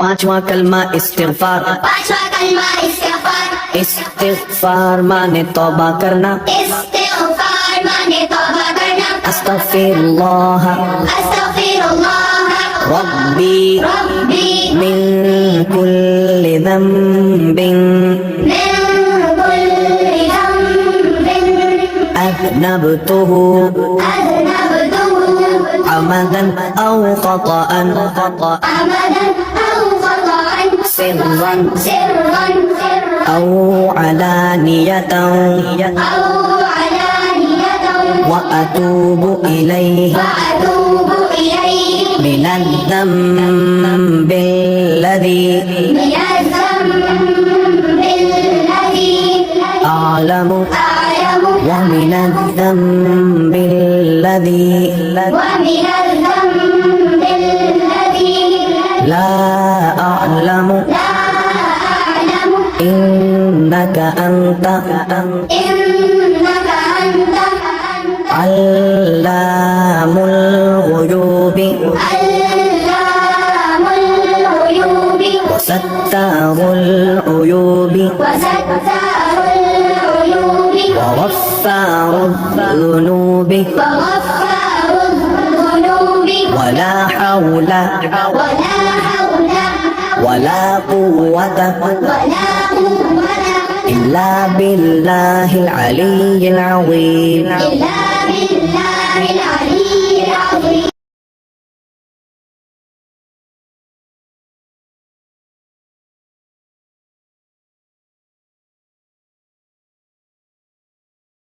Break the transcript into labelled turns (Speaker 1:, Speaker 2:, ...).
Speaker 1: पांचवा कलमा इस्तिगफार।
Speaker 2: पांचवा कलमा इस्तिगफार।
Speaker 1: इस्तिगफार माने तौबा करना।
Speaker 2: इस्तिगफार माने तौबा करना।
Speaker 1: अस्तगफिरुल्लाह
Speaker 2: अस्तगफिरुल्लाह
Speaker 1: रब्बी
Speaker 2: रब्बी
Speaker 1: मिन कुल्लि ज़ंबिन
Speaker 2: मिन कुल्लि ज़ंबिन
Speaker 1: अज़नबतुहु
Speaker 2: अज़नबतुहु
Speaker 1: अमदन औ ख़तअन
Speaker 2: अमदन औ ख़तअन
Speaker 1: सिर्रन
Speaker 2: सिर्रन
Speaker 1: औ अलानियतन
Speaker 2: औ अलानियतन
Speaker 1: وأتوب إليه
Speaker 2: وأتوب إليه
Speaker 1: من الذنب الذي
Speaker 2: من الذنب الذي
Speaker 1: أعلم
Speaker 2: أعلم
Speaker 1: ومن الذنب الذي
Speaker 2: ومن الذنب الذي
Speaker 1: لا أعلم
Speaker 2: لا أعلم
Speaker 1: إنك أنت
Speaker 2: إنك أنت
Speaker 1: علام الغيوب
Speaker 2: علام الغيوب
Speaker 1: وستار العيوب
Speaker 2: وستار العيوب
Speaker 1: وغفار الذنوب
Speaker 2: وغفار الذنوب
Speaker 1: ولا حول
Speaker 2: ولا حول
Speaker 1: ولا قوة
Speaker 2: ولا قوة
Speaker 1: إلا بالله العلي العظيم.
Speaker 2: إلا بالله العلي